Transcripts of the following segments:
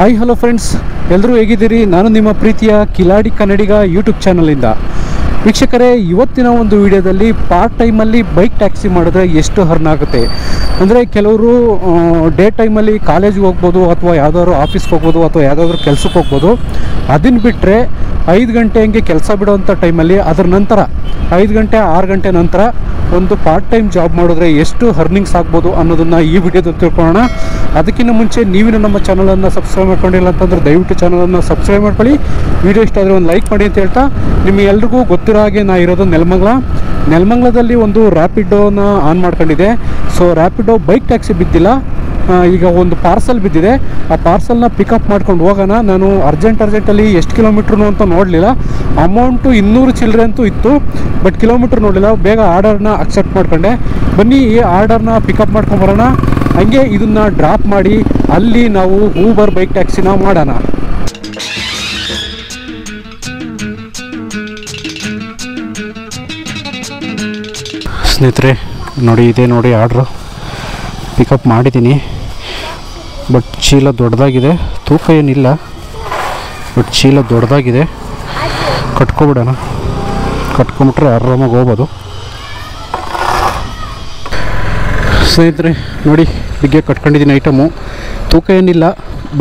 Hi hello friends, ಎಲ್ಲರೂ ಹೇಗಿದ್ದೀರಿ? ನಾನು ನಿಮ್ಮ ಪ್ರೀತಿಯ ಕಿಲಾಡಿ ಕನ್ನಡಿಗ ಯೂಟ್ಯೂಬ್ ಚಾನಲಿಂದ. ವೀಕ್ಷಕರೇ, ಇವತ್ತಿನ ಒಂದು ವಿಡಿಯೋದಲ್ಲಿ ಪಾರ್ಟ್ ಟೈಮಲ್ಲಿ ಬೈಕ್ ಟ್ಯಾಕ್ಸಿ ಮಾಡಿದ್ರೆ ಎಷ್ಟು ಅರ್ನ್ ಆಗುತ್ತೆ ಅಂದರೆ, ಕೆಲವರು ಡೇ ಟೈಮಲ್ಲಿ ಕಾಲೇಜ್ಗೆ ಹೋಗ್ಬೋದು, ಅಥವಾ ಯಾವುದಾದ್ರು ಆಫೀಸ್ಗೆ ಹೋಗ್ಬೋದು, ಅಥವಾ ಯಾವುದಾದ್ರೂ ಕೆಲಸಕ್ಕೆ ಹೋಗ್ಬೋದು. ಅದನ್ನು ಬಿಟ್ಟರೆ 5 ಗಂಟೆ ಹಂಗೆ ಕೆಲಸ ಬಿಡೋವಂಥ ಟೈಮಲ್ಲಿ, ಅದರ ನಂತರ 5 ಗಂಟೆ 6 ಗಂಟೆ ನಂತರ ಒಂದು ಪಾರ್ಟ್ ಟೈಮ್ ಜಾಬ್ ಮಾಡಿದ್ರೆ ಎಷ್ಟು ಅರ್ನಿಂಗ್ಸ್ ಆಗ್ಬೋದು ಅನ್ನೋದನ್ನು ಈ ವಿಡಿಯೋದಲ್ಲಿ ತಿಳ್ಕೊಳ್ಳೋಣ. ಅದಕ್ಕಿಂತ ಮುಂಚೆ ನೀವಿನ ನಮ್ಮ ಚಾನಲನ್ನು ಸಬ್ಸ್ಕ್ರೈಬ್ ಮಾಡ್ಕೊಂಡಿಲ್ಲ ಅಂತಂದರೆ ದಯವಿಟ್ಟು ಚಾನಲನ್ನು ಸಬ್ಸ್ಕ್ರೈಬ್ ಮಾಡ್ಕೊಳ್ಳಿ. ವಿಡಿಯೋ ಇಷ್ಟ ಆದರೆ ಒಂದು ಲೈಕ್ ಮಾಡಿ ಅಂತ ಹೇಳ್ತಾ, ನಿಮಗೆಲ್ರಿಗೂ ಗೊತ್ತಿರೋ ಹಾಗೆ ನಾ ಇರೋದು ನೆಲಮಂಗಲದಲ್ಲಿ ಒಂದು ರ್ಯಾಪಿಡೋನ ಆನ್ ಮಾಡ್ಕೊಂಡಿದ್ದೆ. ಸೊ ರ್ಯಾಪಿಡೋ ಬೈಕ್ ಟ್ಯಾಕ್ಸಿ ಬಿದ್ದಿಲ್ಲ, ಈಗ ಒಂದು ಪಾರ್ಸಲ್ ಬಿದ್ದಿದೆ. ಆ ಪಾರ್ಸಲ್ನ ಪಿಕಪ್ ಮಾಡ್ಕೊಂಡು ಹೋಗೋಣ. ನಾನು ಅರ್ಜೆಂಟಲ್ಲಿ ಎಷ್ಟು ಕಿಲೋಮೀಟ್ರು ಅಂತ ನೋಡಲಿಲ್ಲ. ಅಮೌಂಟು 200 ಚಿಲ್ಲರೆ ಅಂತೂ ಇತ್ತು, ಬಟ್ ಕಿಲೋಮೀಟ್ರ್ ನೋಡಲಿಲ್ಲ. ಬೇಗ ಆರ್ಡರ್ನ ಅಕ್ಸೆಪ್ಟ್ ಮಾಡ್ಕೊಂಡೆ. ಬನ್ನಿ ಈ ಆರ್ಡರ್ನ ಪಿಕಪ್ ಮಾಡ್ಕೊಂಬರೋಣ. ಹಂಗೆ ಇದನ್ನು ಡ್ರಾಪ್ ಮಾಡಿ ಅಲ್ಲಿ ನಾವು ಊಬರ್ ಬೈಕ್ ಟ್ಯಾಕ್ಸಿನ ಮಾಡೋಣ. ಸ್ನೇಹಿತರೆ ನೋಡಿ, ಇದೆ ನೋಡಿ ಆರ್ಡ್ರು. ಪಿಕಪ್ ಮಾಡಿದ್ದೀನಿ, ಬಟ್ ಚೀಲ ದೊಡ್ಡದಾಗಿದೆ. ತೂಕ ಏನಿಲ್ಲ, ಬಟ್ ಚೀಲ ದೊಡ್ಡದಾಗಿದೆ. ಕಟ್ಕೊಬಿಡೋಣ. ಕಟ್ಕೊಂಬಿಟ್ರೆ ಆರಾಮಾಗಿ ಹೋಗ್ಬೋದು. ಸ್ನೇಹಿತರೆ ನೋಡಿ, ಬಿಗ್ಗೆ ಕಟ್ಕೊಂಡಿದ್ದೀನಿ ಐಟಮು. ತೂಕ ಏನಿಲ್ಲ,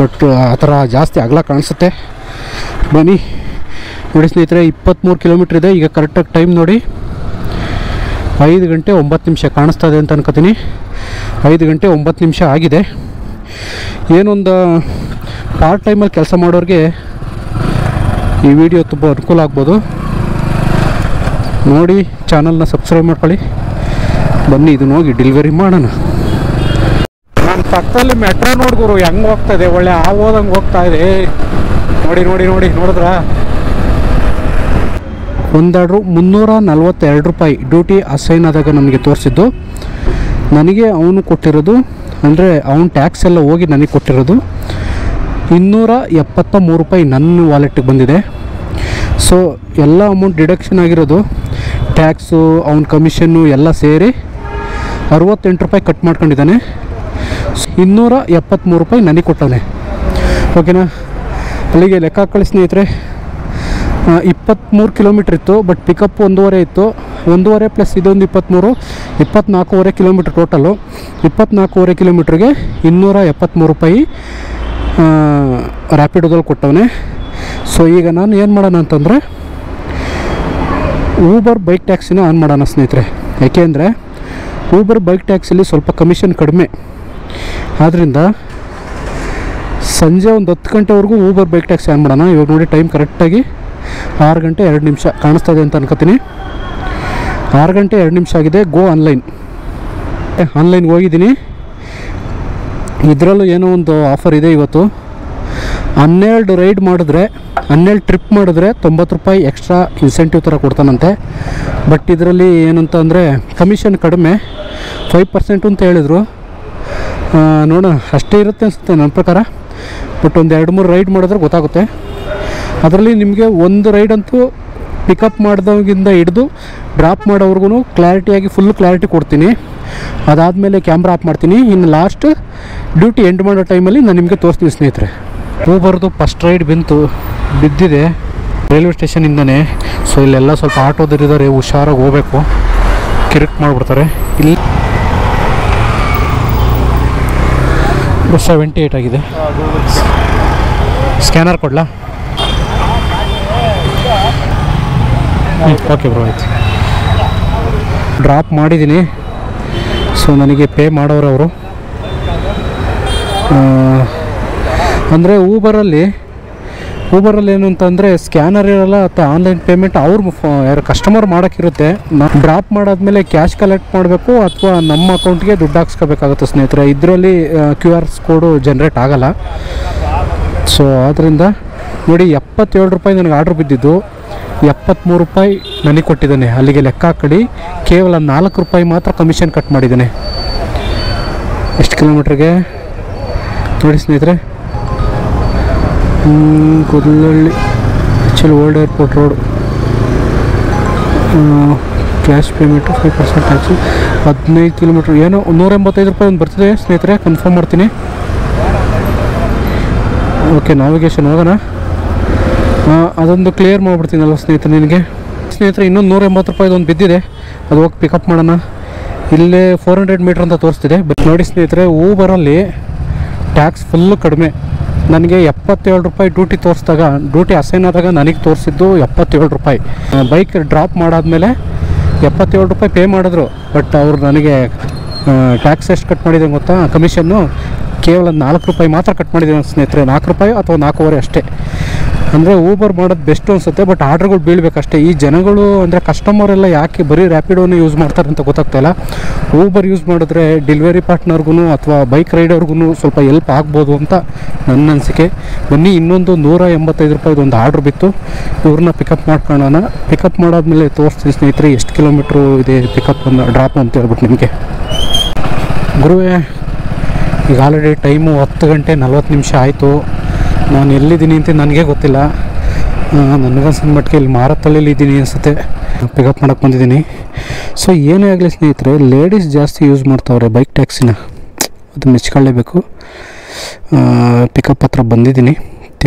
ಬಟ್ ಆ ಥರ ಜಾಸ್ತಿ ಅಗಲ ಕಾಣಿಸುತ್ತೆ. ಬನ್ನಿ ನೋಡಿ ಸ್ನೇಹಿತರೆ, 23 ಕಿಲೋಮೀಟ್ರ್ ಇದೆ. ಈಗ ಕರೆಕ್ಟಾಗಿ ಟೈಮ್ ನೋಡಿ 5 ಗಂಟೆ 9 ನಿಮಿಷ ಕಾಣಿಸ್ತಾ ಇದೆ ಅಂತ ಅನ್ಕೋತೀನಿ. 5 ಗಂಟೆ 9 ನಿಮಿಷ ಆಗಿದೆ. ಏನೊಂದು ಪಾರ್ಟ್ ಟೈಮಲ್ಲಿ ಕೆಲಸ ಮಾಡೋರಿಗೆ ಈ ವಿಡಿಯೋ ತುಂಬ ಅನುಕೂಲ ಆಗ್ಬೋದು. ನೋಡಿ, ಚಾನಲ್ನ ಸಬ್ಸ್ಕ್ರೈಬ್ ಮಾಡ್ಕೊಳ್ಳಿ. ಬನ್ನಿ ಇದನ್ನ ಹೋಗಿ ಡೆಲಿವರಿ ಮಾಡೋಣ. ನನ್ನ ಪಕ್ಕದಲ್ಲಿ ಮೆಟ್ರೋ ನೋಡ್ಗುರು ಹೆಂಗೆ ಹೋಗ್ತಾ ಇದೆ, ಒಳ್ಳೆ ಹೋದಂಗೆ ಹೋಗ್ತಾ ಇದೆ. ನೋಡಿದ್ರ ಒಂದು ಆರ್ಡ್ರು 342 ರೂಪಾಯಿ ಡ್ಯೂಟಿ ಅಸೈನ್ ಆದಾಗ ನನಗೆ ತೋರಿಸಿದ್ದು. ನನಗೆ ಅವನು ಕೊಟ್ಟಿರೋದು, ಅಂದರೆ ಅವನ ಟ್ಯಾಕ್ಸ್ ಎಲ್ಲ ಹೋಗಿ ನನಗೆ ಕೊಟ್ಟಿರೋದು 273 ರೂಪಾಯಿ ನನ್ನ ವಾಲೆಟ್ಟಿಗೆ ಬಂದಿದೆ. ಸೊ ಎಲ್ಲ ಅಮೌಂಟ್ ಡಿಡಕ್ಷನ್ ಆಗಿರೋದು, ಟ್ಯಾಕ್ಸು, ಅವನ ಕಮಿಷನ್ನು ಎಲ್ಲ ಸೇರಿ 68 ರೂಪಾಯಿ ಕಟ್ ಮಾಡ್ಕೊಂಡಿದ್ದಾನೆ. 273 ರೂಪಾಯಿ ನನಗೆ ಕೊಟ್ಟಾನೆ. ಓಕೆನಾ? ಅಲ್ಲಿಗೆ ಲೆಕ್ಕ ಹಾಕೊಳ್ಳಿ ಸ್ನೇಹಿತರೆ. 23 ಕಿಲೋಮೀಟ್ರ್ ಇತ್ತು, ಬಟ್ ಪಿಕಪ್ 1.5 ಇತ್ತು. 1.5 ಪ್ಲಸ್ ಇದೊಂದು 24.5 ಕಿಲೋಮೀಟ್ರ್ ಟೋಟಲು. 24.5 ಕಿಲೋಮೀಟ್ರಿಗೆ 273 ರೂಪಾಯಿ ರ್ಯಾಪಿಡೋದಲ್ಲಿ ಕೊಟ್ಟವನೆ. ಸೊ ಈಗ ನಾನು ಏನು ಮಾಡೋಣ ಅಂತಂದರೆ, ಊಬರ್ ಬೈಕ್ ಟ್ಯಾಕ್ಸಿನ ಆನ್ ಮಾಡೋಣ ಸ್ನೇಹಿತರೆ. ಯಾಕೆಂದರೆ ಊಬರ್ ಬೈಕ್ ಟ್ಯಾಕ್ಸಿಲಿ ಸ್ವಲ್ಪ ಕಮಿಷನ್ ಕಡಿಮೆ. ಆದ್ದರಿಂದ ಸಂಜೆ ಒಂದು 10 ಗಂಟೆವರೆಗೂ ಊಬರ್ ಬೈಕ್ ಟ್ಯಾಕ್ಸಿ ಆನ್ ಮಾಡೋಣ. ಇವಾಗ ನೋಡಿ ಟೈಮ್ ಕರೆಕ್ಟಾಗಿ 6 ಗಂಟೆ 2 ನಿಮಿಷ ಕಾಣಿಸ್ತದೆ ಅಂತ ಅನ್ಕೋತೀನಿ. 6 ಗಂಟೆ 2 ನಿಮಿಷ ಆಗಿದೆ. ಗೋ ಆನ್ಲೈನ್ಗೆ ಹೋಗಿದ್ದೀನಿ. ಇದರಲ್ಲೂ ಏನೋ ಒಂದು ಆಫರ್ ಇದೆ ಇವತ್ತು. 12 ರೈಡ್ ಮಾಡಿದ್ರೆ, 12 ಟ್ರಿಪ್ ಮಾಡಿದ್ರೆ 90 ರೂಪಾಯಿ ಎಕ್ಸ್ಟ್ರಾ ಇನ್ಸೆಂಟಿವ್ ಥರ ಕೊಡ್ತಾನಂತೆ. ಬಟ್ ಇದರಲ್ಲಿ ಏನಂತ ಅಂದರೆ ಕಮಿಷನ್ ಕಡಿಮೆ, 5% ಅಂತ ಹೇಳಿದರು. ನೋಡೋಣ, ಅಷ್ಟೇ ಇರುತ್ತೆ ಅನಿಸುತ್ತೆ ನನ್ನ ಪ್ರಕಾರ. ಬಟ್ ಒಂದು 2-3 ರೈಡ್ ಮಾಡಿದ್ರೆ ಗೊತ್ತಾಗುತ್ತೆ. ಅದರಲ್ಲಿ ನಿಮಗೆ ಒಂದು ರೈಡ್ ಅಂತೂ ಪಿಕಪ್ ಮಾಡಿದವಾಗಿಂದ ಹಿಡಿದು ಡ್ರಾಪ್ ಮಾಡೋವ್ರಿಗೂ ಕ್ಲಾರಿಟಿಯಾಗಿ ಫುಲ್ ಕ್ಲಾರಿಟಿ ಕೊಡ್ತೀನಿ. ಅದಾದಮೇಲೆ ಕ್ಯಾಮ್ರಾ ಆಫ್ ಮಾಡ್ತೀನಿ. ಇನ್ನು ಲಾಸ್ಟ್ ಡ್ಯೂಟಿ ಎಂಡ್ ಮಾಡೋ ಟೈಮಲ್ಲಿ ನಾನು ನಿಮಗೆ ತೋರಿಸ್ತೀನಿ ಸ್ನೇಹಿತರೆ. ಊಬರ್ದು ಫಸ್ಟ್ ರೈಡ್ ಬಿದ್ದಿದೆ ರೈಲ್ವೆ ಸ್ಟೇಷನಿಂದನೇ. ಸೊ ಇಲ್ಲೆಲ್ಲ ಸ್ವಲ್ಪ ಆಟೋದರಿದ್ದಾರೆ, ಹುಷಾರಾಗಿ ಹೋಗಬೇಕು, ಕಿರಿಕ್ ಮಾಡಿಬಿಡ್ತಾರೆ. ಇಲ್ಲಿ 78 ಆಗಿದೆ. ಸ್ಕ್ಯಾನರ್ ಕೊಡಲಾ? ಓಕೆ ಬ್ರೋ, ಆಯ್ತು. ಡ್ರಾಪ್ ಮಾಡಿದ್ದೀನಿ. ಸೊ ನನಗೆ ಪೇ ಮಾಡೋರು ಅವರು. ಅಂದರೆ ಊಬರಲ್ಲಿ ಏನು ಅಂತಂದರೆ ಸ್ಕ್ಯಾನರ್ ಇರೋಲ್ಲ, ಅಥವಾ ಆನ್ಲೈನ್ ಪೇಮೆಂಟ್ ಯಾರು ಕಸ್ಟಮರ್ ಮಾಡೋಕ್ಕಿರುತ್ತೆ. ಡ್ರಾಪ್ ಮಾಡಾದ್ಮೇಲೆ ಕ್ಯಾಶ್ ಕಲೆಕ್ಟ್ ಮಾಡಬೇಕು, ಅಥವಾ ನಮ್ಮ ಅಕೌಂಟ್ಗೆ ದುಡ್ಡು ಹಾಕ್ಸ್ಕೋಬೇಕಾಗುತ್ತೆ ಸ್ನೇಹಿತರೆ. ಇದರಲ್ಲಿ QR ಕೋಡು ಜನ್ರೇಟ್ ಆಗೋಲ್ಲ. ಸೊ ಆದ್ದರಿಂದ ನೋಡಿ, 77 ರೂಪಾಯಿ ನನಗೆ ಆರ್ಡ್ರ್ ಬಿದ್ದಿದ್ದು. 73 ರೂಪಾಯಿ ನನಗೆ ಕೊಟ್ಟಿದ್ದಾನೆ. ಅಲ್ಲಿಗೆ ಲೆಕ್ಕ ಹಾಕಿ ಕೇವಲ 4 ರೂಪಾಯಿ ಮಾತ್ರ ಕಮಿಷನ್ ಕಟ್ ಮಾಡಿದ್ದಾನೆ. ಎಷ್ಟು ಕಿಲೋಮೀಟ್ರಿಗೆ ನೋಡಿ ಸ್ನೇಹಿತರೆ. ಕೊಲ್ಲಳ್ಳಿ actually old airport road. Cash payment 5% tax. 15 kilometre ಏನೋ 185 ರೂಪಾಯಿ ಒಂದು ಬರ್ತಿದೆ ಸ್ನೇಹಿತರೆ. ಕನ್ಫರ್ಮ್ ಮಾಡ್ತೀನಿ. ಓಕೆ ನ್ಯಾವಿಗೇಷನ್ ಹೋಗೋಣ. ಅದೊಂದು ಕ್ಲಿಯರ್ ಮಾಡಿಬಿಡ್ತೀನಲ್ಲ ಸ್ನೇಹಿತರೆ ನಿನಗೆ. ಸ್ನೇಹಿತರೆ ಇನ್ನೊಂದು 180 ರೂಪಾಯಿದು ಒಂದು ಬಿದ್ದಿದೆ, ಅದು ಹೋಗಿ ಪಿಕಪ್ ಮಾಡೋಣ. ಇಲ್ಲೇ 400 ಮೀಟ್ರ್ ಅಂತ ತೋರಿಸ್ತಿದೆ. ಬಟ್ ನೋಡಿ ಸ್ನೇಹಿತರೆ, ಊಬರಲ್ಲಿ ಟ್ಯಾಕ್ಸ್ ಫುಲ್ಲು ಕಡಿಮೆ. ನನಗೆ 77 ರೂಪಾಯಿ ಡ್ಯೂಟಿ ತೋರಿಸಿದಾಗ, ಡ್ಯೂಟಿ ಅಸೈನ್ ಆದಾಗ ನನಗೆ ತೋರಿಸಿದ್ದು 77 ರೂಪಾಯಿ. ಬೈಕ್ ಡ್ರಾಪ್ ಮಾಡಾದಮೇಲೆ 77 ರೂಪಾಯಿ ಪೇ ಮಾಡಿದ್ರು. ಬಟ್ ಅವರು ನನಗೆ ಟ್ಯಾಕ್ಸ್ ಎಷ್ಟು ಕಟ್ ಮಾಡಿದೆ ಗೊತ್ತಾ, ಕಮಿಷನ್ನು ಕೇವಲ 4 ರೂಪಾಯಿ ಮಾತ್ರ ಕಟ್ ಮಾಡಿದ್ದೀನಿ ಸ್ನೇಹಿತರೆ. 4 ರೂಪಾಯಿ ಅಥವಾ 4.25 ಅಷ್ಟೇ. ಅಂದರೆ ಊಬರ್ ಮಾಡೋದು ಬೆಸ್ಟ್ ಅನಿಸುತ್ತೆ, ಬಟ್ ಆರ್ಡ್ರ್ಗಳು ಬೀಳಬೇಕಷ್ಟೇ. ಈ ಜನಗಳು ಅಂದರೆ ಕಸ್ಟಮರೆಲ್ಲ ಯಾಕೆ ಬರೀ ರ್ಯಾಪಿಡೋನೇ ಯೂಸ್ ಮಾಡ್ತಾರೆ ಅಂತ ಗೊತ್ತಾಗ್ತಾಯಿಲ್ಲ. ಊಬರ್ ಯೂಸ್ ಮಾಡಿದ್ರೆ ಡೆಲಿವರಿ ಪಾರ್ಟ್ನರ್ಗೂ ಅಥವಾ ಬೈಕ್ ರೈಡರ್ಗೂ ಸ್ವಲ್ಪ ಹೆಲ್ಪ್ ಆಗ್ಬೋದು ಅಂತ ನನ್ನ ಅನಿಸಿಕೆ. ಬನ್ನಿ, ಇನ್ನೊಂದು 185 ರೂಪಾಯಿದು ಒಂದು ಆರ್ಡ್ರ್ ಬಿತ್ತು. ಇವ್ರನ್ನ ಪಿಕಪ್ ಮಾಡ್ಕೊಳ್ಳೋಣ. ಪಿಕಪ್ ಮಾಡಾದ್ಮೇಲೆ ತೋರಿಸ್ತೀನಿ ಸ್ನೇಹಿತರೆ ಎಷ್ಟು ಕಿಲೋಮೀಟ್ರು ಇದೆ ಪಿಕಪ್ ಡ್ರಾಪ್ ಅಂತ ಹೇಳ್ಬಿಟ್ಟು ನಿಮಗೆ. ಗುರುವೇ, ಈಗ ಆಲ್ರೆಡಿ ಟೈಮು 10 ಗಂಟೆ 40 ನಿಮಿಷ ಆಯಿತು. ನಾನು ಎಲ್ಲಿದ್ದೀನಿ ಅಂತ ನನಗೇ ಗೊತ್ತಿಲ್ಲ. ನನಗನ್ಸಿದ ಮಟ್ಟಿಗೆ ಇಲ್ಲಿ ಮಾರತ್ತಳ್ಳಿಲಿ ಇದ್ದೀನಿ ಅನಿಸುತ್ತೆ. ಪಿಕಪ್ ಮಾಡೋಕ್ಕೆ ಬಂದಿದ್ದೀನಿ. ಸೊ ಏನೇ ಆಗಲಿ ಸ್ನೇಹಿತರೆ, ಲೇಡೀಸ್ ಜಾಸ್ತಿ ಯೂಸ್ ಮಾಡ್ತಾವ್ರೆ ಬೈಕ್ ಟ್ಯಾಕ್ಸಿನ, ಅದು ಮೆಚ್ಕೊಳ್ಳೇಬೇಕು. ಪಿಕಪ್ ಹತ್ರ ಬಂದಿದ್ದೀನಿ.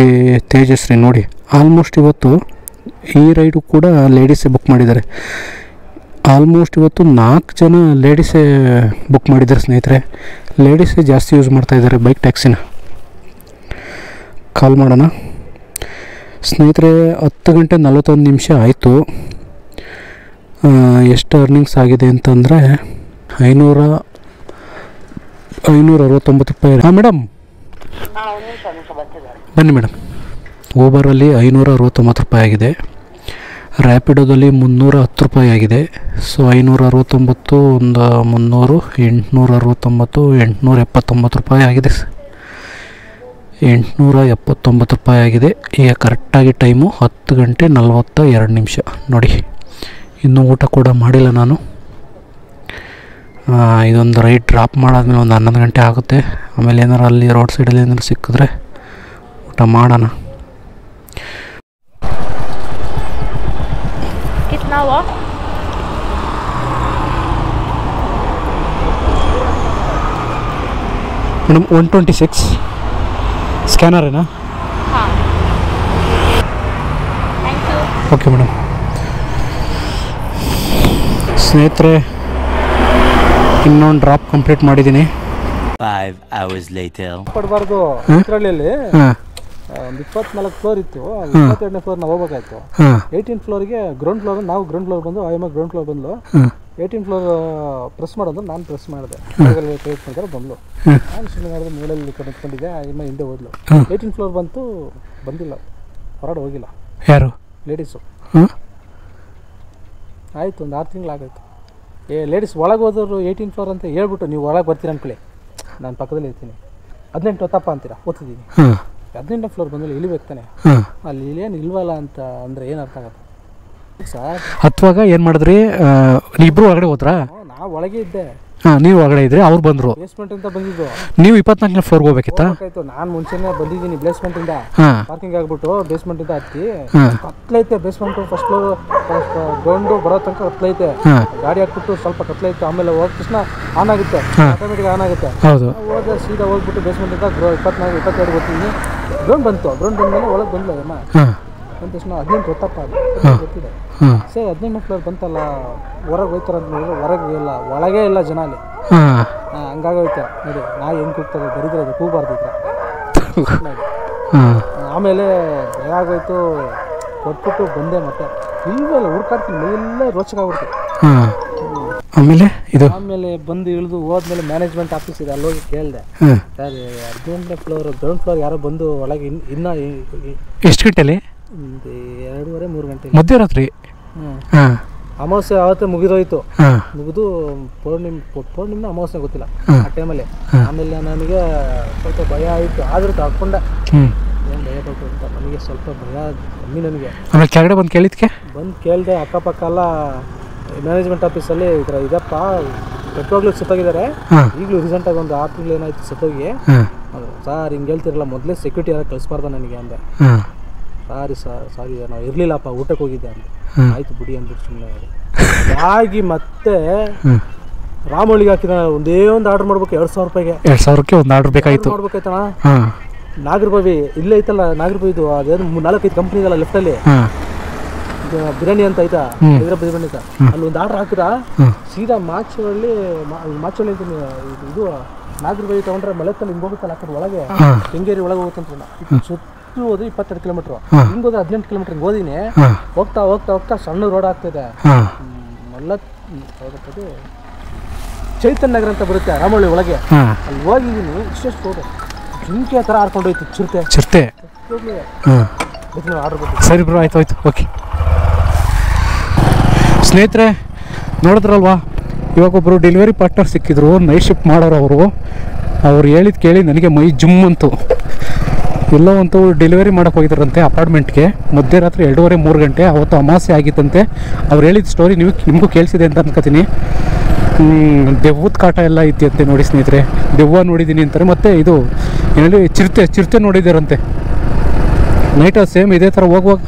ತೇಜಸ್ವಿ ನೋಡಿ, ಆಲ್ಮೋಸ್ಟ್ ಇವತ್ತು ಈ ರೈಡು ಕೂಡ ಲೇಡೀಸೇ ಬುಕ್ ಮಾಡಿದ್ದಾರೆ. ಆಲ್ಮೋಸ್ಟ್ ಇವತ್ತು 4 ಜನ ಲೇಡೀಸೇ ಬುಕ್ ಮಾಡಿದ್ದಾರೆ ಸ್ನೇಹಿತರೆ. ಲೇಡೀಸೇ ಜಾಸ್ತಿ ಯೂಸ್ ಮಾಡ್ತಾಯಿದ್ದಾರೆ ಬೈಕ್ ಟ್ಯಾಕ್ಸಿನ. ಕಾಲ್ ಮಾಡೋಣ ಸ್ನೇಹಿತರೆ. 10 ಗಂಟೆ 41 ನಿಮಿಷ ಆಯಿತು. ಎಷ್ಟು ಅರ್ನಿಂಗ್ಸ್ ಆಗಿದೆ ಅಂತಂದರೆ 569 ರೂಪಾಯಿ. ಹಾಂ ಮೇಡಮ್, ಬನ್ನಿ ಮೇಡಮ್. ಊಬರಲ್ಲಿ 569 ರೂಪಾಯಿ ಆಗಿದೆ. ರ್ಯಾಪಿಡೋದಲ್ಲಿ 310 ರೂಪಾಯಿ ಆಗಿದೆ. ಸೊ 569 ಒಂದು 300 869 879 ರೂಪಾಯಿ ಆಗಿದೆ. 879 ರೂಪಾಯಿ ಆಗಿದೆ. ಈಗ ಕರೆಕ್ಟಾಗಿ ಟೈಮು 10 ಗಂಟೆ 42 ನಿಮಿಷ. ನೋಡಿ, ಇನ್ನೂ ಊಟ ಕೂಡ ಮಾಡಿಲ್ಲ ನಾನು. ಇದೊಂದು ರೈಡ್ ಡ್ರಾಪ್ ಮಾಡಾದ್ಮೇಲೆ ಒಂದು 11 ಗಂಟೆ ಆಗುತ್ತೆ. ಆಮೇಲೆ ಏನಾರು ಅಲ್ಲಿ ರೋಡ್ ಸೈಡಲ್ಲಿ ಏನಾರು ಸಿಕ್ಕಿದ್ರೆ ಊಟ ಮಾಡೋಣ. ಮೇಡಮ್ 126 ಸ್ಕ್ಯಾನರೇನಾ? Okay madam. ಸ್ನೇಹಿತರೆ, ಇನ್ನೊಂದು ಡ್ರಾಪ್ ಕಂಪ್ಲೀಟ್ ಮಾಡಿದ್ದೀನಿ. 5 hours later. ಪಡಬಾರ್ದು ಇದರಲ್ಲಿ ಒಂದು 24 ಫ್ಲೋರ್ ಇತ್ತು. 22ನೇ ಫ್ಲೋರ್ ನಾವು ಹೋಗ್ಬೇಕಾಯ್ತು. 18 ಫ್ಲೋರ್ಗೆ ಗ್ರೌಂಡ್ ಫ್ಲೋರ್, ನಾವು ಗ್ರೌಂಡ್ ಫ್ಲೋರ್ ಬಂದು ಆಯಮ್ಮ ಗ್ರೌಂಡ್ ಫ್ಲೋರ್ ಬಂದು 18 ಫ್ಲೋರ್ ಪ್ರೆಸ್ ಮಾಡೋದು. ನಾನು ಪ್ರೆಸ್ ಮಾಡಿದೆ, ಬಂದ್ಲು. ನಾನು ಸುಮ್ಮನೆ ಮಾಡಿದ್ರೆ ಮೂಲೆಯಲ್ಲಿ ನಿಂತ್ಕೊಂಡಿದ್ದೆ. ಆಯಮ್ಮ ಹಿಂದೆ ಹೋದ್ಲು. 18 ಫ್ಲೋರ್ ಬಂದಿಲ್ಲ, ಹೊರಗಡೆ ಹೋಗಿಲ್ಲ. ಯಾರು? ಲೇಡೀಸು. ಆಯಿತು, ಒಂದು 6 ತಿಂಗಳಾಗೋಯ್ತು. ಲೇಡೀಸ್ ಒಳಗೆ ಹೋದವರು 18 ಫ್ಲೋರ್ ಅಂತ ಹೇಳ್ಬಿಟ್ಟು ನೀವು ಒಳಗೆ ಬರ್ತೀರ ಅಂದ್ಕೊಳ್ಳಿ, ನಾನು ಪಕ್ಕದಲ್ಲಿ ಇರ್ತೀನಿ. 18 ತಪ್ಪ ಅಂತೀರಾ, ಓದ್ತಿದ್ದೀನಿ. 18ನೇ ಫ್ಲೋರ್ ಬಂದಲ್ಲಿ ಇಳಿಬೇಕು ತಾನೆ, ಅಲ್ಲಿ ಇಲ್ಲೇನು ಇಲ್ವಲ್ಲ ಅಂತ ಅಂದರೆ ಏನು ಅರ್ಥ ಆಗುತ್ತೆ ಸರ್? ಹತ್ತುವಾಗ ಏನು ಮಾಡಿದ್ರಿ? ಇಬ್ಬರು ಒಳಗಡೆ ಹೋದ್ರಾ? ನಾವು ಒಳಗೆ ಇದ್ದೆ. ಹಾಂ, ನೀವು ಒಳಗಡೆ ಇದ್ರಿ, ಅವ್ರು ಬಂದರು. ಬೇಸ್ಮೆಂಟ್ ಅಂತ ಬಂದಿದ್ದು. ನೀವು 24ನೇ ಫ್ಲೋರ್ಗೆ ಹೋಗ್ಬೇಕಿತ್ತಾ? ನಾನು ಮುಂಚೆನೇ ಬಂದಿದ್ದೀನಿ ಬೇಸ್ಮೆಂಟಿಂದ. ಪಾರ್ಕಿಂಗ್ ಆಗ್ಬಿಟ್ಟು ಬೇಸ್ಮೆಂಟಿಂದ ಹತ್ತಿ ಕತ್ಲೈತೆ. ಬೇಸ್ಮೆಂಟ್ ಫಸ್ಟ್ ಫ್ಲೋರ್ ಗ್ರೌಂಡು ಬರೋ ತನಕ ಕತ್ಲೈತೆ. ಗಾಡಿ ಹಾಕ್ಬಿಟ್ಟು ಸ್ವಲ್ಪ ಕತ್ಲೈತೆ. ಆಮೇಲೆ ಹೋದ ತಕ್ಷಣ ಆನ್ ಆಗುತ್ತೆ, ಆಟೋಮೆಟಿಕ್ ಆನ್ ಆಗುತ್ತೆ. ಹೋದ್ರೆ ಸೀದಾ ಹೋಗ್ಬಿಟ್ಟು ಬೇಸ್ಮೆಂಟಿಂದ 24 22 ಬರ್ತೀನಿ. ಗ್ರೌಂಡ್ ಬಂತು. ಗ್ರೌಂಡ್ ಬಂದಮೇಲೆ ಒಳಗೆ ಬಂದ್ಲು ಅಮ್ಮ. ಬಂದ ತಕ್ಷಣ 18 ಗೊತ್ತಪ್ಪ, ಅದು ಗೊತ್ತಿದೆ. ಸರಿ 18ನೇ ಫ್ಲೋರ್ ಬಂತಲ್ಲ, ಹೊರಗೆ ಹೋಯ್ತಾರೆ ಅಂತ ನೋಡಿದ್ರೆ ಹೊರಗೆ ಇಲ್ಲ, ಒಳಗೆ ಇಲ್ಲ ಜನ ಅಲ್ಲಿ. ಹಂಗಾಗೋಯ್ತು ನೋಡಿ. ನಾ ಹೆಂಗೆ ಕೂಗ್ತದೆ, ಬರಿದ್ರೆ ಅದು ಕೂಗಬಾರ್ದಿದ್ರೆ. ಆಮೇಲೆ ಭಯ ಆಗೋಯ್ತು, ಕೊಟ್ಬಿಟ್ಟು ಬಂದೆ. ಮತ್ತೆ ಇಲ್ವಲ್ಲ ಹುಡ್ಕಾಡ್ತೀನಿ, ಎಲ್ಲ ರೋಚಕ ಆಗ್ಬಿಡ್ತು. ಆಮೇಲೆ ಬಂದು ಇಳಿದು ಹೋದ್ಮೇಲೆ ಮ್ಯಾನೇಜ್ಮೆಂಟ್ ಆಫೀಸ್ ಇದೆ, ಅಲ್ಲಿ ಹೋಗಿ ಕೇಳಿದೆ, ಸರ್ 18ನೇ ಫ್ಲೋರ್ ಗ್ರೌಂಡ್ ಫ್ಲೋರ್ ಯಾರೋ ಬಂದು ಒಳಗೆ ಇನ್ನೂ ಎಷ್ಟು ಗಂಟೆಲಿ? 2:30 3 ಗಂಟೆ ಮಧ್ಯರಾತ್ರಿ. ಅಮಾವಾಸ್ಯೆ ಆವತ್ತೇ ಮುಗಿದೋಯ್ತು. ಮುಗಿದು ಪೌರ್ಣಿಮೆ ಅಮಾವಾಸ್ಯೆ ಗೊತ್ತಿಲ್ಲ ಆ ಟೈಮಲ್ಲಿ. ಆಮೇಲೆ ನನಗೆ ಸ್ವಲ್ಪ ಭಯ ಆಯಿತು, ಆದರೂ ತಗೊಂಡೆ. ಏನು ಭಯ ಬೇಕು ಅಂತ ನನಗೆ ಸ್ವಲ್ಪ ಭಯ ಕಮ್ಮಿ. ನನಗೆ ಆಮೇಲೆ ಕೆಳಗಡೆ ಬಂದು ಕೇಳಿದ್ಕೆ ಕೇಳಿದೆ. ಅಕ್ಕಪಕ್ಕ ಎಲ್ಲ ಮ್ಯಾನೇಜ್ಮೆಂಟ್ ಆಫೀಸಲ್ಲಿ ಈ ಥರ ಇದಪ್ಪ, ಪೆಟ್ರೋಗ್ಲು ಸುತ್ತೋಗಿದ್ದಾರೆ. ಈಗಲೂ ರೀಸೆಂಟಾಗಿ ಒಂದು 6 ತಿಂಗಳು ಏನಾಯ್ತು ಸುತ್ತೋಗಿ. ಸರ್ ಹಿಂಗೆ ಹೇಳ್ತಿರಲ್ಲ, ಮೊದಲೇ ಸೆಕ್ಯೂರಿಟಿ ಯಾರು ಕಳಿಸ್ಬಾರ್ದ ನನಗೆ ಅಂದೆ. ಸಾರಿ ನಾವು ಇರಲಿಲ್ಲಪ್ಪ, ಊಟಕ್ಕೆ ಹೋಗಿದ್ದೆ ಅಂತ. ಆಯ್ತು ಬಿಡಿ ಅಂದ್ಬಿಟ್ಟು ಸುಮ್ಮನೆ ಆಗಿ ಮತ್ತೆ ರಾಮೋಳಿಗೆ ಹಾಕಿದ ಒಂದೇ ಒಂದು ಆರ್ಡರ್ ಮಾಡ್ಬೇಕು. 2,000 ರೂಪಾಯಿಗೆ. 2,000ಕ್ಕೆ ಒಂದು ಆರ್ಡರ್ ಬೇಕಾಯ್ತು. ಮಾಡ್ಬೇಕಾಯ್ತಣ್ಣ. ನಾಗರಬಾವಿ ಇಲ್ಲೇ ಐತಲ್ಲ ನಾಗರಬಾವಿದು ಅದೇನು 4-5 ಕಂಪ್ನಿ ಇದಲ್ಲ ಲೆಫ್ಟಲ್ಲಿ ಬಿರಿಯಾನಿ ಅಂತ ಆಯ್ತಾ ಹೈದರಾಬಾದ್ ಬಿರಿಯಾನಿ ಅಂತ ಅಲ್ಲಿ ಒಂದು ಆರ್ಡರ್ ಹಾಕಿದ ಸೀದಾ ಮಾಚಳ್ಳಿ ಅಂತೀನಿ ಇದು ನಾಗರಬಾವಿ ತಗೊಂಡ್ರೆ ಮಲೆತ್ತಲ್ಲಿ ಹಿಂಗೆ ಹೋಗುತ್ತಲ್ಲ ಆ ಕಡೆ ಒಳಗೆ ಕೆಂಗೇರಿ ಒಳಗೆ ಹೋಗುತ್ತಂತ ಸುತ್ತು ಹೋದ್ರೆ 22 ಕಿಲೋಮೀಟ್ರು ಹಿಂಗೆ ಹೋದ್ರೆ 18 ಕಿಲೋಮೀಟ್ರ್ ಹಿಂಗೆ ಹೋದಿನಿ ಹೋಗ್ತಾ ಹೋಗ್ತಾ ಹೋಗ್ತಾ ಸಣ್ಣ ರೋಡ್ ಆಗ್ತಿದೆ ಚೈತನ್ಯ ನಗರ ಅಂತ ಬರುತ್ತೆ ರಾಮಳ್ಳಿ ಒಳಗೆ ಅಲ್ಲಿ ಹೋಗಿದ್ದೀನಿ ಇಷ್ಟೆಷ್ಟು ರೋಡ್ ಜಿಂಕೆ ಥರ ಹಾರ್ಕೊಂಡೋಯ್ತು ಚಿರತೆ ಆರ್ಡರ್ ಕೊಟ್ಟು ಸರಿ ಬ್ರೋ ಆಯ್ತು ಓಕೆ ಸ್ನೇಹಿತರೆ ನೋಡಿದ್ರಲ್ವಾ ಇವಾಗ ಒಬ್ಬರು ಡೆಲಿವರಿ ಪಾರ್ಟ್ನರ್ ಸಿಕ್ಕಿದ್ರು ನೈಟ್ ಶಿಫ್ಟ್ ಮಾಡೋರು ಅವ್ರು ಹೇಳಿದ್ದು ಕೇಳಿ ನನಗೆ ಮೈ ಜುಮ್ ಅಂತು ಎಲ್ಲೋ ಅಂತೂ ಡೆಲಿವರಿ ಮಾಡೋಕೆ ಹೋಗಿದ್ದಾರಂತೆ ಅಪಾರ್ಟ್ಮೆಂಟ್ಗೆ ಮಧ್ಯರಾತ್ರಿ 2:30-3 ಗಂಟೆ ಅವತ್ತು ಅಮಾವಾಸ್ಯೆ ಆಗಿತ್ತಂತೆ ಅವ್ರು ಹೇಳಿದ ಸ್ಟೋರಿ ನಿಮಗೂ ಕೇಳಿಸಿದೆ ಅಂತ ಅನ್ಕೋತೀನಿ ದೆವ್ವದ ಕಾಟ ಎಲ್ಲ ಐತಿ ಅಂತೆ ನೋಡಿ ಸ್ನೇಹಿತರೆ ದೆವ್ವ ನೋಡಿದ್ದೀನಿ ಅಂತಾರೆ ಮತ್ತು ಇದು ಏನೇಳಿ ಚಿರತೆ ನೋಡಿದ್ದಾರಂತೆ ನೈಟ್ ಸೇಮ್ ಇದೇ ಥರ ಹೋಗುವಾಗ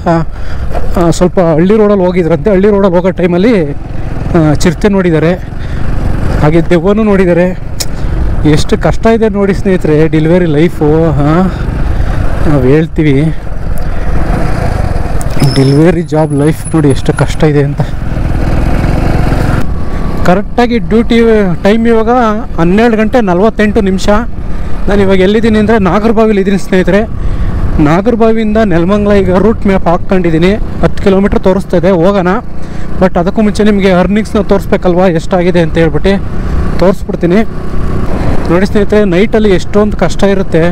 ಸ್ವಲ್ಪ ಹಳ್ಳಿ ರೋಡಲ್ಲಿ ಹೋಗಿದ್ರಂತೆ ಹಳ್ಳಿ ರೋಡಲ್ಲಿ ಹೋಗೋ ಟೈಮಲ್ಲಿ ಚಿರತೆ ನೋಡಿದ್ದಾರೆ ಹಾಗೆ ದೆವ್ವನೂ ನೋಡಿದ್ದಾರೆ ಎಷ್ಟು ಕಷ್ಟ ಇದೆ ನೋಡಿ ಸ್ನೇಹಿತರೆ ಡೆಲಿವರಿ ಲೈಫು ನಾವು ಹೇಳ್ತೀವಿ ಡೆಲಿವರಿ ಜಾಬ್ ಲೈಫ್ ನೋಡಿ ಎಷ್ಟು ಕಷ್ಟ ಇದೆ ಅಂತ ಕರೆಕ್ಟಾಗಿ ಡ್ಯೂಟಿ ಟೈಮ್ ಇವಾಗ 12:48 ನಾನು ಇವಾಗ ಎಲ್ಲಿದ್ದೀನಿ ಅಂದರೆ ನಾಗರಬಾವಿಲಿ ಇದ್ದೀನಿ ಸ್ನೇಹಿತರೆ ನಾಗರಬಾವಿಯಿಂದ ನೆಲಮಂಗಲ ಈಗ ರೂಟ್ ಮ್ಯಾಪ್ ಹಾಕ್ಕೊಂಡಿದ್ದೀನಿ 10 ಕಿಲೋಮೀಟ್ರ್ ತೋರಿಸ್ತಾಯಿದೆ ಹೋಗೋಣ ಬಟ್ ಅದಕ್ಕೂ ಮುಂಚೆ ನಿಮಗೆ ಅರ್ನಿಂಗ್ಸ್ನ ತೋರಿಸ್ಬೇಕಲ್ವಾ ಎಷ್ಟಾಗಿದೆ ಅಂತ ಹೇಳ್ಬಿಟ್ಟು ತೋರಿಸ್ಬಿಡ್ತೀನಿ ನೋಡಿ ಸ್ನೇಹಿತರೆ ನೈಟಲ್ಲಿ ಎಷ್ಟೊಂದು ಕಷ್ಟ ಇರುತ್ತೆ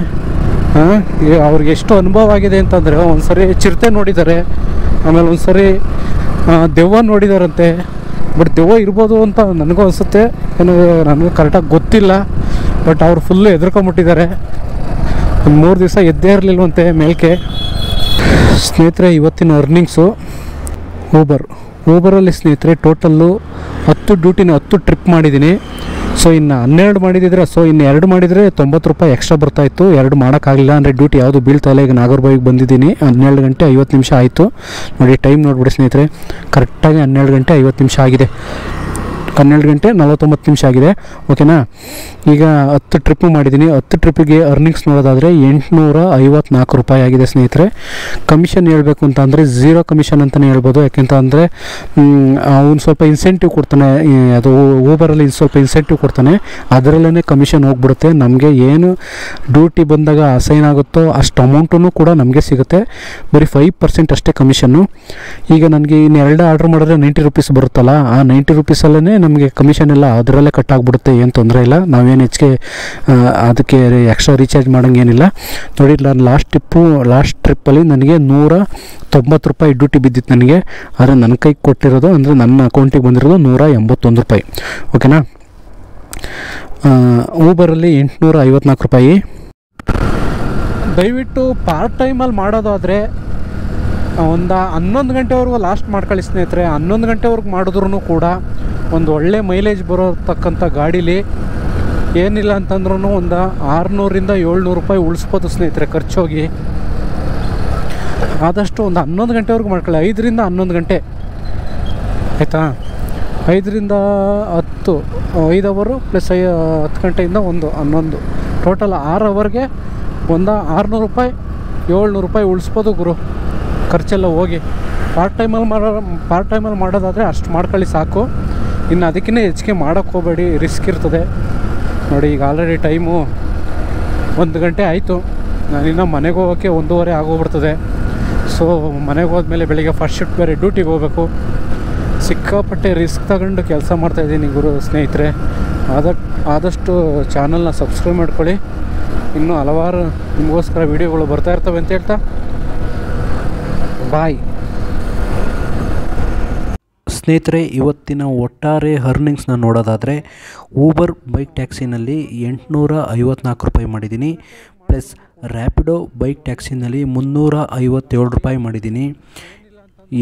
ಅವ್ರಿಗೆ ಎಷ್ಟು ಅನುಭವ ಆಗಿದೆ ಅಂತಂದರೆ ಒಂದು ಸರಿ ಚಿರತೆ ನೋಡಿದ್ದಾರೆ ಆಮೇಲೆ ಒಂದು ಸರಿ ದೆವ್ವ ನೋಡಿದಾರಂತೆ ಬಟ್ ದೆವ್ವ ಇರ್ಬೋದು ಅಂತ ನನಗೂ ಅನಿಸುತ್ತೆ ನನಗೂ ಕರೆಕ್ಟಾಗಿ ಗೊತ್ತಿಲ್ಲ ಬಟ್ ಅವ್ರು ಫುಲ್ಲು ಹೆದರ್ಕೊಂಬಿಟ್ಟಿದ್ದಾರೆ ಒಂದು 3 ದಿವಸ ಎದ್ದೇ ಇರಲಿಲ್ವಂತೆ ಮೇಲ್ಕೆ ಸ್ನೇಹಿತರೆ ಇವತ್ತಿನ ಅರ್ನಿಂಗ್ಸು ಊಬರಲ್ಲಿ ಸ್ನೇಹಿತರೆ ಟೋಟಲ್ಲು 10 ಡ್ಯೂಟಿನ 10 ಟ್ರಿಪ್ ಮಾಡಿದ್ದೀನಿ ಸೊ ಇನ್ನು 12 ಮಾಡಿದಿದ್ರೆ ಸೊ ಇನ್ನು 2 ಮಾಡಿದರೆ 90 ರೂಪಾಯಿ ಎಕ್ಸ್ಟ್ರಾ ಬರ್ತಾಯಿತ್ತು 2 ಮಾಡೋಕ್ಕಾಗಲಿಲ್ಲ ಅಂದರೆ ಡ್ಯೂಟಿ ಯಾವುದು ಬೀಳ್ತಾಯಿಲ್ಲ ಈಗ ನಾಗರಬಾವಿಗೆ ಬಂದಿದ್ದೀನಿ 12:50 ಆಯಿತು ನೋಡಿ ಟೈಮ್ ನೋಡಿಬಿಡಿ ಸ್ನೇಹಿತರೆ ಕರೆಕ್ಟಾಗಿ 12:50 ಆಗಿದೆ 12:49 ಆಗಿದೆ ಓಕೆನಾ ಈಗ 10 ಟ್ರಿಪ್ಪು ಮಾಡಿದ್ದೀನಿ 10 ಟ್ರಿಪ್ಪಿಗೆ ಅರ್ನಿಂಗ್ಸ್ ನೋಡೋದಾದರೆ 854 ರೂಪಾಯಿ ಆಗಿದೆ ಸ್ನೇಹಿತರೆ ಕಮಿಷನ್ ಹೇಳಬೇಕು ಅಂತ ಅಂದರೆ 0 ಕಮಿಷನ್ ಅಂತಲೇ ಹೇಳ್ಬೋದು ಯಾಕೆಂತಂದರೆ ಅವನು ಸ್ವಲ್ಪ ಇನ್ಸೆಂಟಿವ್ ಕೊಡ್ತಾನೆ ಅದು ಊಬರಲ್ಲಿ ಸ್ವಲ್ಪ ಇನ್ಸೆಂಟಿವ್ ಕೊಡ್ತಾನೆ ಅದರಲ್ಲೇ ಕಮಿಷನ್ ಹೋಗ್ಬಿಡುತ್ತೆ ನಮಗೆ ಏನು ಡ್ಯೂಟಿ ಬಂದಾಗ ಅಸೈನ್ ಆಗುತ್ತೋ ಅಷ್ಟು ಅಮೌಂಟೂ ಕೂಡ ನಮಗೆ ಸಿಗುತ್ತೆ ಬರೀ 5% ಅಷ್ಟೇ ಕಮಿಷನ್ನು ಈಗ ನನಗೆ ಇನ್ನು 2 ಆರ್ಡ್ರ್ ಮಾಡಿದ್ರೆ 90 ರೂಪೀಸ್ ಬರುತ್ತಲ್ಲ ಆ 90 ರೂಪೀಸಲ್ಲೇ ನಮಗೆ ಕಮಿಷನ್ ಎಲ್ಲ ಅದರಲ್ಲೇ ಕಟ್ ಆಗಿಬಿಡುತ್ತೆ ಏನು ತೊಂದರೆ ಇಲ್ಲ ನಾವೇನು ಹೆಚ್ಚಿಗೆ ಅದಕ್ಕೆ ಎಕ್ಸ್ಟ್ರಾ ರೀಚಾರ್ಜ್ ಮಾಡೋಂಗೇನಿಲ್ಲ ನೋಡಿ ನಾನು ಲಾಸ್ಟ್ ಟ್ರಿಪ್ಪಲ್ಲಿ ನನಗೆ 190 ರೂಪಾಯಿ ಡ್ಯೂಟಿ ಬಿದ್ದಿತ್ತು ನನಗೆ ಆದರೆ ನನ್ನ ಕೈಗೆ ಕೊಟ್ಟಿರೋದು ಅಂದರೆ ನನ್ನ ಅಕೌಂಟಿಗೆ ಬಂದಿರೋದು 181 ರೂಪಾಯಿ ಓಕೆನಾ ಊಬರಲ್ಲಿ 854 ರೂಪಾಯಿ ದಯವಿಟ್ಟು ಪಾರ್ಟ್ ಟೈಮಲ್ಲಿ ಮಾಡೋದಾದರೆ ಒಂದು 11 ಗಂಟೆವರೆಗೂ ಲಾಸ್ಟ್ ಮಾಡ್ಕೊಳ್ಳಿ ಸ್ನೇಹಿತರೆ 11 ಗಂಟೆವರೆಗೂ ಮಾಡಿದ್ರೂ ಕೂಡ ಒಂದು ಒಳ್ಳೆ ಮೈಲೇಜ್ ಬರೋತಕ್ಕಂಥ ಗಾಡೀಲಿ ಏನಿಲ್ಲ ಅಂತಂದ್ರೂ ಒಂದು 600-700 ರೂಪಾಯಿ ಉಳಿಸ್ಬೋದು ಸ್ನೇಹಿತರೆ ಖರ್ಚೋಗಿ ಆದಷ್ಟು ಒಂದು 11 ಗಂಟೆವರೆಗೂ ಮಾಡ್ಕೊಳ್ಳಿ 5-11 ಗಂಟೆ ಆಯಿತಾ 5-10 5 ಅವರು ಪ್ಲಸ್ 10 ಗಂಟೆಯಿಂದ 11 ಟೋಟಲ್ 6 ಅವರ್ಗೆ ಒಂದು 600 ರೂಪಾಯಿ 700 ರೂಪಾಯಿ ಉಳಿಸ್ಬೋದು ಗುರು ಖರ್ಚೆಲ್ಲ ಹೋಗಿ ಪಾರ್ಟ್ ಟೈಮಲ್ಲಿ ಮಾಡೋದಾದರೆ ಅಷ್ಟು ಮಾಡ್ಕೊಳ್ಳಿ ಸಾಕು ಇನ್ನು ಅದಕ್ಕಿಂತ ಹೆಚ್ಚಿಗೆ ಮಾಡೋಕ್ಕೆ ಹೋಗಬೇಡಿ ರಿಸ್ಕ್ ಇರ್ತದೆ ನೋಡಿ ಈಗ ಆಲ್ರೆಡಿ ಟೈಮು 1 ಗಂಟೆ ಆಯಿತು ನಾನಿನ್ನು ಮನೆಗೆ ಹೋಗೋಕ್ಕೆ 1:30 ಆಗೋಗ್ಬಿಡ್ತದೆ ಸೊ ಮನೆಗೆ ಹೋದ್ಮೇಲೆ ಬೆಳಿಗ್ಗೆ ಫಸ್ಟ್ ಶಿಫ್ಟ್ ಬೇರೆ ಡ್ಯೂಟಿಗೆ ಹೋಗಬೇಕು ಸಿಕ್ಕಾಪಟ್ಟೆ ರಿಸ್ಕ್ ತಗೊಂಡು ಕೆಲಸ ಮಾಡ್ತಾಯಿದ್ದೀನಿ ಗುರು ಸ್ನೇಹಿತರೆ ಆದಷ್ಟು ಚಾನಲ್ನ ಸಬ್ಸ್ಕ್ರೈಬ್ ಮಾಡ್ಕೊಳ್ಳಿ ಇನ್ನೂ ಹಲವಾರು ನಿಮಗೋಸ್ಕರ ವೀಡಿಯೋಗಳು ಬರ್ತಾ ಇರ್ತವೆ ಅಂತ ಹೇಳ್ತಾ ಬಾಯ್ ಸ್ನೇಹಿತರೆ ಇವತ್ತಿನ ಒಟ್ಟಾರೆ ಅರ್ನಿಂಗ್ಸ್ನ ನೋಡೋದಾದರೆ ಊಬರ್ ಬೈಕ್ ಟ್ಯಾಕ್ಸಿನಲ್ಲಿ 854 ರೂಪಾಯಿ ಮಾಡಿದ್ದೀನಿ ಪ್ಲಸ್ ರ್ಯಾಪಿಡೋ ಬೈಕ್ ಟ್ಯಾಕ್ಸಿನಲ್ಲಿ 357 ರೂಪಾಯಿ ಮಾಡಿದ್ದೀನಿ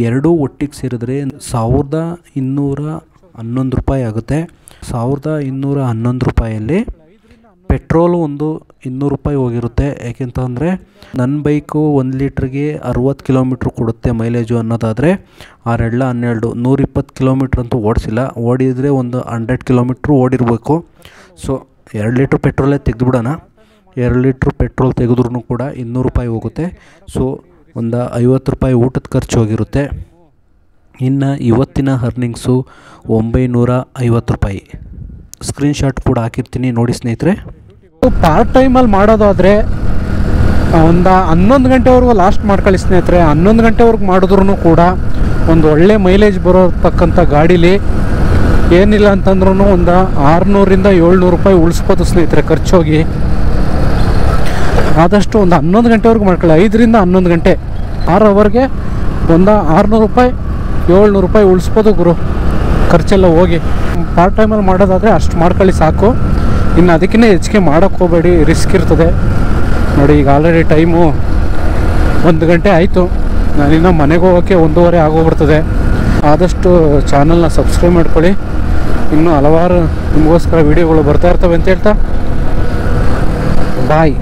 ಎರಡೂ ಒಟ್ಟಿಗೆ ಸೇರಿದ್ರೆ 1211 ರೂಪಾಯಿ ಆಗುತ್ತೆ 1211 ರೂಪಾಯಲ್ಲಿ ಪೆಟ್ರೋಲು ಒಂದು 200 ರೂಪಾಯಿ ಹೋಗಿರುತ್ತೆ ಯಾಕೆಂತಂದರೆ ನನ್ನ ಬೈಕು 1 ಲೀಟ್ರಿಗೆ 60 ಕಿಲೋಮೀಟ್ರ್ ಕೊಡುತ್ತೆ ಮೈಲೇಜು ಅನ್ನೋದಾದರೆ 6-12 120 ಕಿಲೋಮೀಟ್ರ್ ಅಂತೂ ಓಡಿಸಿಲ್ಲ ಓಡಿದರೆ ಒಂದು 100 ಕಿಲೋಮೀಟ್ರ್ ಓಡಿರಬೇಕು ಸೊ 2 ಲೀಟ್ರ್ ಪೆಟ್ರೋಲೇ ತೆಗೆದುಬಿಡೋಣ 2 ಲೀಟ್ರ್ ಪೆಟ್ರೋಲ್ ತೆಗೆದ್ರೂ ಕೂಡ 200 ರೂಪಾಯಿ ಹೋಗುತ್ತೆ. ಸೊ ಒಂದು 50 ರೂಪಾಯಿ ಊಟದ ಖರ್ಚು ಹೋಗಿರುತ್ತೆ. ಇನ್ನು ಇವತ್ತಿನ ಅರ್ನಿಂಗ್ಸು 950 ರೂಪಾಯಿ. ಸ್ಕ್ರೀನ್ಶಾಟ್ ಕೂಡ ಹಾಕಿರ್ತೀನಿ ನೋಡಿ ಸ್ನೇಹಿತರೆ. ಪಾರ್ಟ್ ಟೈಮಲ್ಲಿ ಮಾಡೋದಾದರೆ ಒಂದು 11 ಗಂಟೆವರೆಗೂ ಲಾಸ್ಟ್ ಮಾಡ್ಕೊಳ್ಳಿ ಸ್ನೇಹಿತರೆ. 11 ಗಂಟೆವರೆಗೂ ಮಾಡಿದ್ರೂ ಕೂಡ ಒಂದು ಒಳ್ಳೆ ಮೈಲೇಜ್ ಬರೋತಕ್ಕಂಥ ಗಾಡೀಲಿ ಏನಿಲ್ಲ ಅಂತಂದ್ರೂ ಒಂದು 600ರಿಂದ 700 ರೂಪಾಯಿ ಉಳಿಸ್ಬೋದು ಸ್ನೇಹಿತರೆ ಖರ್ಚೋಗಿ. ಆದಷ್ಟು ಒಂದು 11 ಗಂಟೆವರೆಗೂ ಮಾಡ್ಕೊಳ್ಳಿ. 5ರಿಂದ 11 ಗಂಟೆ 6 ಅವರ್ಗೆ ಒಂದು 600 ರೂಪಾಯಿ 700 ರೂಪಾಯಿ ಉಳಿಸ್ಬೋದು ಗುರು ಖರ್ಚೆಲ್ಲ ಹೋಗಿ. ಪಾರ್ಟ್ ಟೈಮಲ್ಲಿ ಮಾಡೋದಾದರೆ ಅಷ್ಟು ಮಾಡ್ಕೊಳ್ಳಿ ಸಾಕು. ಇನ್ನು ಅದಕ್ಕಿಂತ ಹೆಚ್ಚಿಗೆ ಮಾಡೋಕ್ಕೆ ಹೋಗಬೇಡಿ, ರಿಸ್ಕ್ ಇರ್ತದೆ. ನೋಡಿ ಈಗ ಆಲ್ರೆಡಿ ಟೈಮು 1 ಗಂಟೆ ಆಯಿತು. ನಾನಿನ್ನು ಮನೆಗೆ ಹೋಗೋಕ್ಕೆ 1:30 ಆಗೋಗ್ಬಿಡ್ತದೆ. ಆದಷ್ಟು ಚಾನಲ್ನ ಸಬ್ಸ್ಕ್ರೈಬ್ ಮಾಡ್ಕೊಳ್ಳಿ. ಇನ್ನೂ ಹಲವಾರು ನಿಮಗೋಸ್ಕರ ವೀಡಿಯೋಗಳು ಬರ್ತಾ ಇರ್ತವೆ ಅಂತ ಹೇಳ್ತಾ ಬಾಯ್.